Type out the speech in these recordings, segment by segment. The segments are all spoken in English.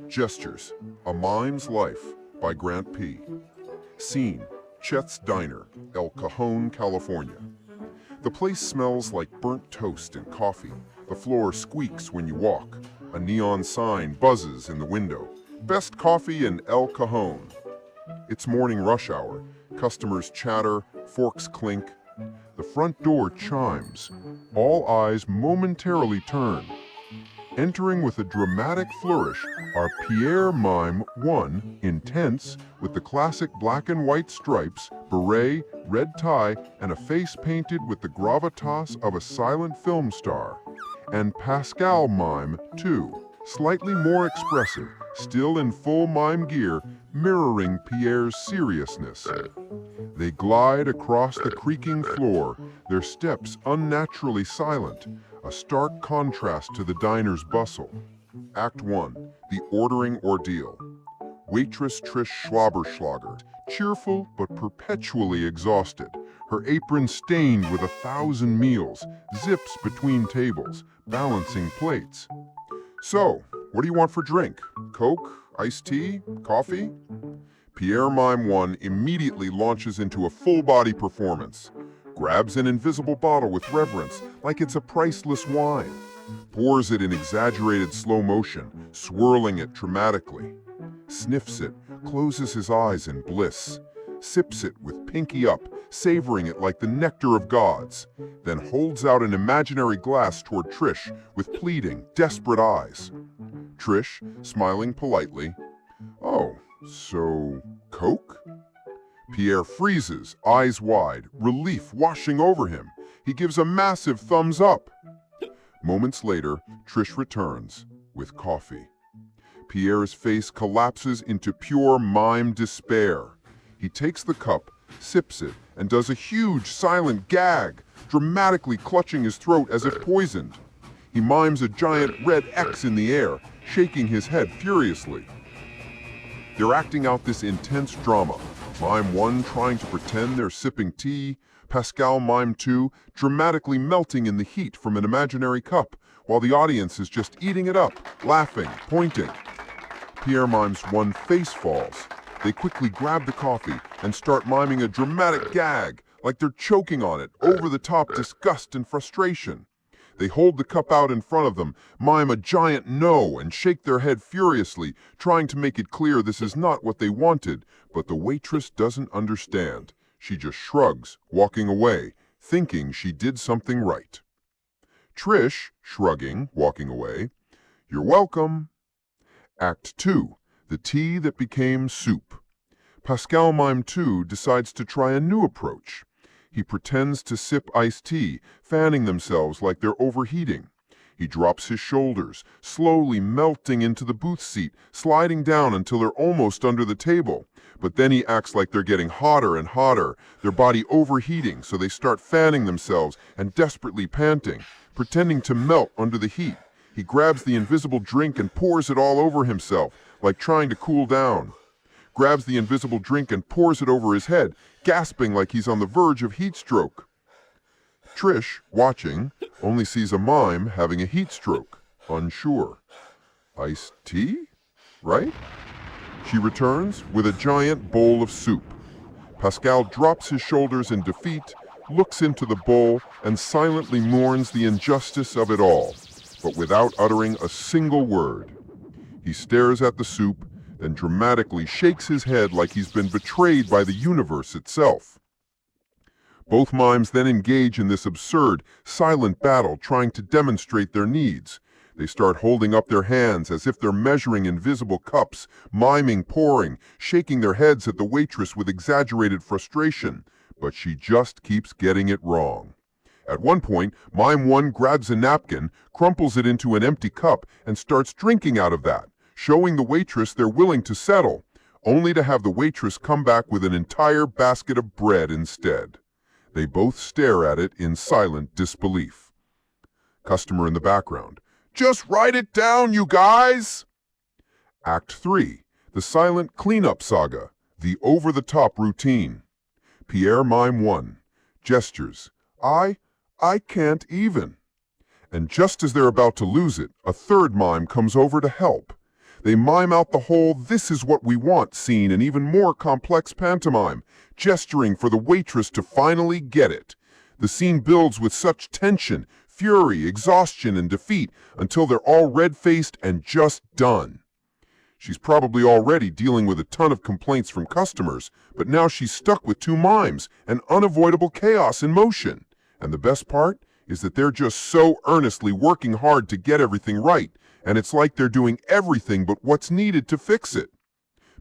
Gestures, A Mime's Life by Grant P. Scene, Chet's Diner, El Cajon, California. The place smells like burnt toast and coffee. The floor squeaks when you walk. A neon sign buzzes in the window. Best coffee in El Cajon. It's morning rush hour. Customers chatter, forks clink. The front door chimes. All eyes momentarily turn. Entering with a dramatic flourish are Pierre Mime 1, intense, with the classic black and white stripes, beret, red tie, and a face painted with the gravitas of a silent film star, and Pascal Mime 2, slightly more expressive, still in full mime gear, mirroring Pierre's seriousness. They glide across the creaking floor, their steps unnaturally silent, a stark contrast to the diner's bustle. Act 1, The Ordering Ordeal. Waitress Trish Schlabberschlager, cheerful but perpetually exhausted, her apron stained with 1,000 meals, zips between tables, balancing plates. So, what do you want for drink? Coke? Iced tea? Coffee? Pierre Mime 1 immediately launches into a full-body performance. Grabs an invisible bottle with reverence, like it's a priceless wine. Pours it in exaggerated slow motion, swirling it dramatically. Sniffs it, closes his eyes in bliss. Sips it with pinky up, savoring it like the nectar of gods. Then holds out an imaginary glass toward Trish with pleading, desperate eyes. Trish, smiling politely, "Oh, so Coke?" Pierre freezes, eyes wide, relief washing over him. He gives a massive thumbs up. Moments later, Trish returns with coffee. Pierre's face collapses into pure mime despair. He takes the cup, sips it, and does a huge silent gag, dramatically clutching his throat as if poisoned. He mimes a giant red X in the air, shaking his head furiously. They're acting out this intense drama. Mime 1 trying to pretend they're sipping tea, Pascal Mime 2 dramatically melting in the heat from an imaginary cup, while the audience is just eating it up, laughing, pointing. Pierre Mime's 1 face falls. They quickly grab the coffee and start miming a dramatic gag, like they're choking on it, over-the-top disgust and frustration. They hold the cup out in front of them, mime a giant no, and shake their head furiously, trying to make it clear this is not what they wanted, but the waitress doesn't understand. She just shrugs, walking away, thinking she did something right. Trish, shrugging, walking away, "You're welcome." Act 2, The Tea That Became Soup. Pascal Mime 2 decides to try a new approach. He pretends to sip iced tea, fanning themselves like they're overheating. He drops his shoulders, slowly melting into the booth seat, sliding down until they're almost under the table. But then he acts like they're getting hotter and hotter, their body overheating, so they start fanning themselves and desperately panting, pretending to melt under the heat. He grabs the invisible drink and pours it all over himself, like trying to cool down. Grabs the invisible drink and pours it over his head, gasping like he's on the verge of heat stroke. Trish, watching, only sees a mime having a heat stroke, unsure. Iced tea? Right? She returns with a giant bowl of soup. Pascal drops his shoulders in defeat, looks into the bowl, and silently mourns the injustice of it all, but without uttering a single word. He stares at the soup, then dramatically shakes his head like he's been betrayed by the universe itself. Both mimes then engage in this absurd, silent battle, trying to demonstrate their needs. They start holding up their hands as if they're measuring invisible cups, miming pouring, shaking their heads at the waitress with exaggerated frustration, but she just keeps getting it wrong. At one point, Mime 1 grabs a napkin, crumples it into an empty cup, and starts drinking out of that, showing the waitress they're willing to settle, only to have the waitress come back with an entire basket of bread instead. They both stare at it in silent disbelief. Customer in the background, "Just write it down, you guys!" Act 3, The Silent Cleanup Saga, The Over-the-Top Routine. Pierre Mime 1, gestures, I can't even." And just as they're about to lose it, a third mime comes over to help. They mime out the whole "this is what we want" scene in even more complex pantomime, gesturing for the waitress to finally get it. The scene builds with such tension, fury, exhaustion, and defeat until they're all red-faced and just done. She's probably already dealing with a ton of complaints from customers, but now she's stuck with two mimes and unavoidable chaos in motion. And the best part is that they're just so earnestly working hard to get everything right, and it's like they're doing everything but what's needed to fix it.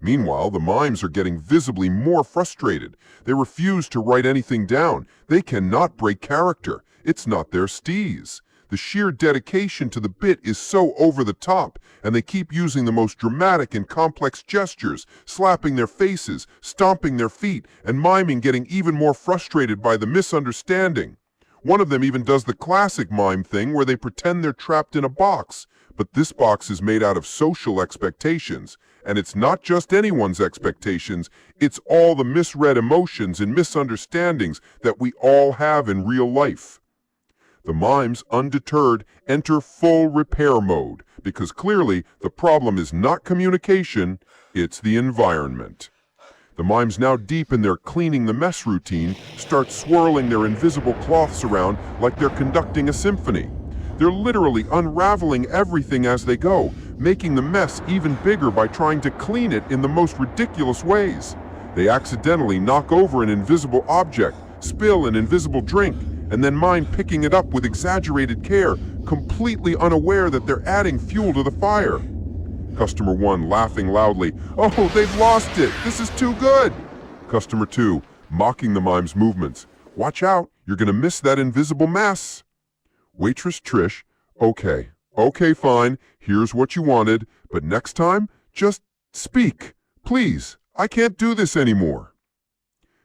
Meanwhile, the mimes are getting visibly more frustrated. They refuse to write anything down. They cannot break character. It's not their steez. The sheer dedication to the bit is so over the top, and they keep using the most dramatic and complex gestures, slapping their faces, stomping their feet, and miming getting even more frustrated by the misunderstanding. One of them even does the classic mime thing where they pretend they're trapped in a box, but this box is made out of social expectations, and it's not just anyone's expectations, it's all the misread emotions and misunderstandings that we all have in real life. The mimes, undeterred, enter full repair mode, because clearly the problem is not communication, it's the environment. The mimes, now deep in their cleaning the mess routine, start swirling their invisible cloths around like they're conducting a symphony. They're literally unraveling everything as they go, making the mess even bigger by trying to clean it in the most ridiculous ways. They accidentally knock over an invisible object, spill an invisible drink, and then mime picking it up with exaggerated care, completely unaware that they're adding fuel to the fire. Customer 1 laughing loudly, "Oh, they've lost it! This is too good!" Customer 2 mocking the mime's movements, "Watch out, you're gonna miss that invisible mess!" Waitress Trish, Okay, fine, here's what you wanted, but next time, just speak. Please, I can't do this anymore."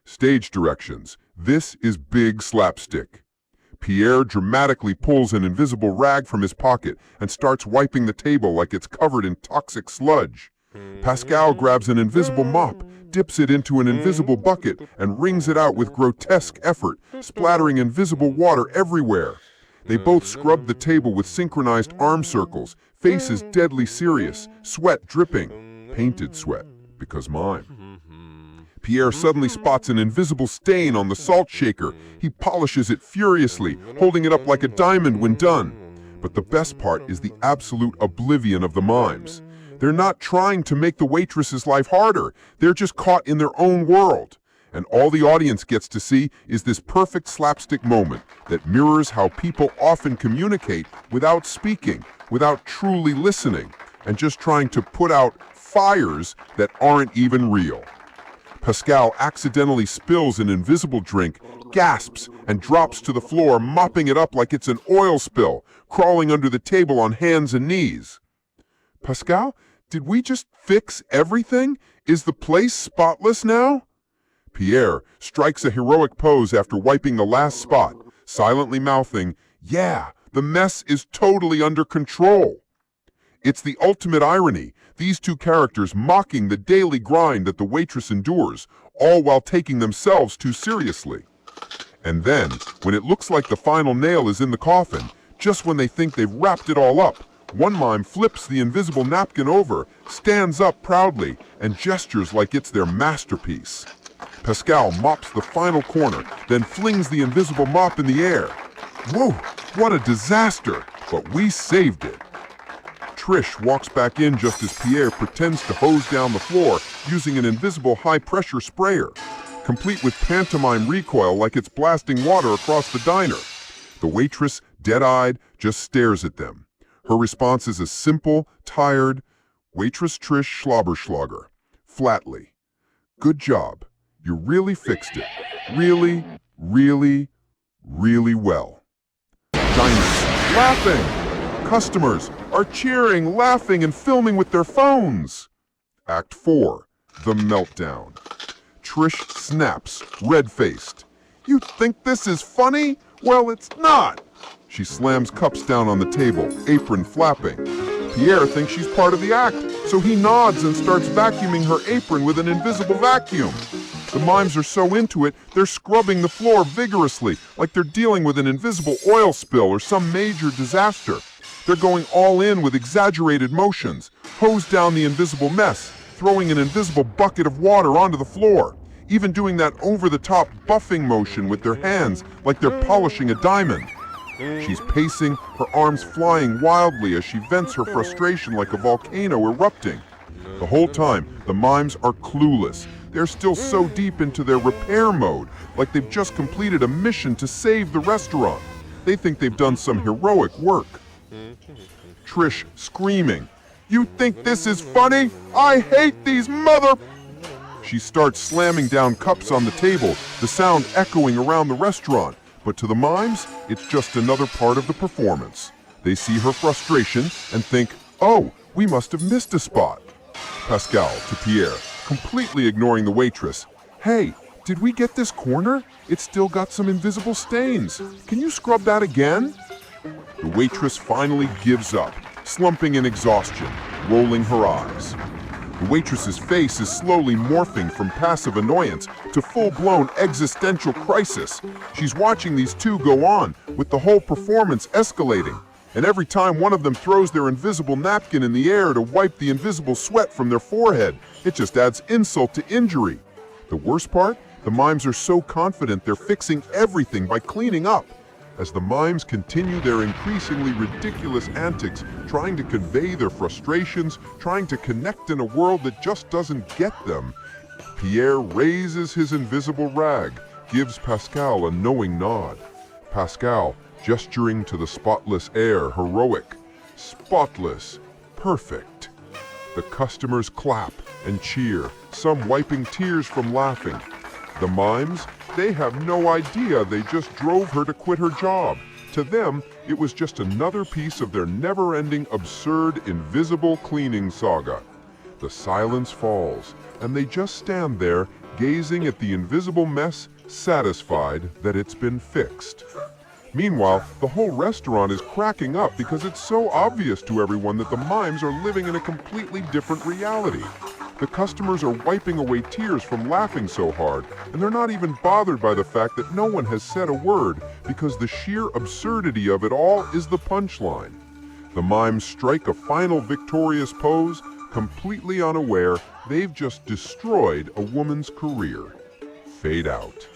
Stage directions. This is big slapstick. Pierre dramatically pulls an invisible rag from his pocket and starts wiping the table like it's covered in toxic sludge. Pascal grabs an invisible mop, dips it into an invisible bucket, and wrings it out with grotesque effort, splattering invisible water everywhere. They both scrub the table with synchronized arm circles, faces deadly serious, sweat dripping, painted sweat, because mime. Pierre suddenly spots an invisible stain on the salt shaker. He polishes it furiously, holding it up like a diamond when done. But the best part is the absolute oblivion of the mimes. They're not trying to make the waitress's life harder. They're just caught in their own world. And all the audience gets to see is this perfect slapstick moment that mirrors how people often communicate without speaking, without truly listening, and just trying to put out fires that aren't even real. Pascal accidentally spills an invisible drink, gasps, and drops to the floor, mopping it up like it's an oil spill, crawling under the table on hands and knees. "Pascal, did we just fix everything? Is the place spotless now?" Pierre strikes a heroic pose after wiping the last spot, silently mouthing, "Yeah, the mess is totally under control." It's the ultimate irony, these two characters mocking the daily grind that the waitress endures, all while taking themselves too seriously. And then, when it looks like the final nail is in the coffin, just when they think they've wrapped it all up, one mime flips the invisible napkin over, stands up proudly, and gestures like it's their masterpiece. Pascal mops the final corner, then flings the invisible mop in the air. Whoa, what a disaster, but we saved it. Trish walks back in just as Pierre pretends to hose down the floor using an invisible high-pressure sprayer, complete with pantomime recoil like it's blasting water across the diner. The waitress, dead-eyed, just stares at them. Her response is a simple, tired, "Waitress Trish Schlobberschlager," flatly. "Good job. You really fixed it. Really, really, really well." Diners laughing. Customers are cheering, laughing, and filming with their phones. Act 4, the meltdown. Trish snaps, red-faced. "You think this is funny? Well, it's not." She slams cups down on the table, apron flapping. Pierre thinks she's part of the act, so he nods and starts vacuuming her apron with an invisible vacuum. The mimes are so into it, they're scrubbing the floor vigorously, like they're dealing with an invisible oil spill or some major disaster. They're going all in with exaggerated motions, hose down the invisible mess, throwing an invisible bucket of water onto the floor, even doing that over-the-top buffing motion with their hands like they're polishing a diamond. She's pacing, her arms flying wildly as she vents her frustration like a volcano erupting. The whole time, the mimes are clueless. They're still so deep into their repair mode, like they've just completed a mission to save the restaurant. They think they've done some heroic work. Trish screaming, "You think this is funny? I hate these mother..." She starts slamming down cups on the table, the sound echoing around the restaurant. But to the mimes, it's just another part of the performance. They see her frustration and think, "Oh, we must have missed a spot." Pascal to Pierre, completely ignoring the waitress. "Hey, did we get this corner? It's still got some invisible stains. Can you scrub that again?" The waitress finally gives up, slumping in exhaustion, rolling her eyes. The waitress's face is slowly morphing from passive annoyance to full-blown existential crisis. She's watching these two go on, with the whole performance escalating. And every time one of them throws their invisible napkin in the air to wipe the invisible sweat from their forehead, it just adds insult to injury. The worst part? The mimes are so confident they're fixing everything by cleaning up. As the mimes continue their increasingly ridiculous antics, trying to convey their frustrations, trying to connect in a world that just doesn't get them, Pierre raises his invisible rag, gives Pascal a knowing nod. Pascal, gesturing to the spotless air, heroic. Spotless. Perfect. The customers clap and cheer, some wiping tears from laughing. The mimes, they have no idea they just drove her to quit her job. To them, it was just another piece of their never-ending, absurd, invisible cleaning saga. The silence falls, and they just stand there, gazing at the invisible mess, satisfied that it's been fixed. Meanwhile, the whole restaurant is cracking up because it's so obvious to everyone that the mimes are living in a completely different reality. The customers are wiping away tears from laughing so hard, and they're not even bothered by the fact that no one has said a word because the sheer absurdity of it all is the punchline. The mimes strike a final victorious pose, completely unaware they've just destroyed a woman's career. Fade out.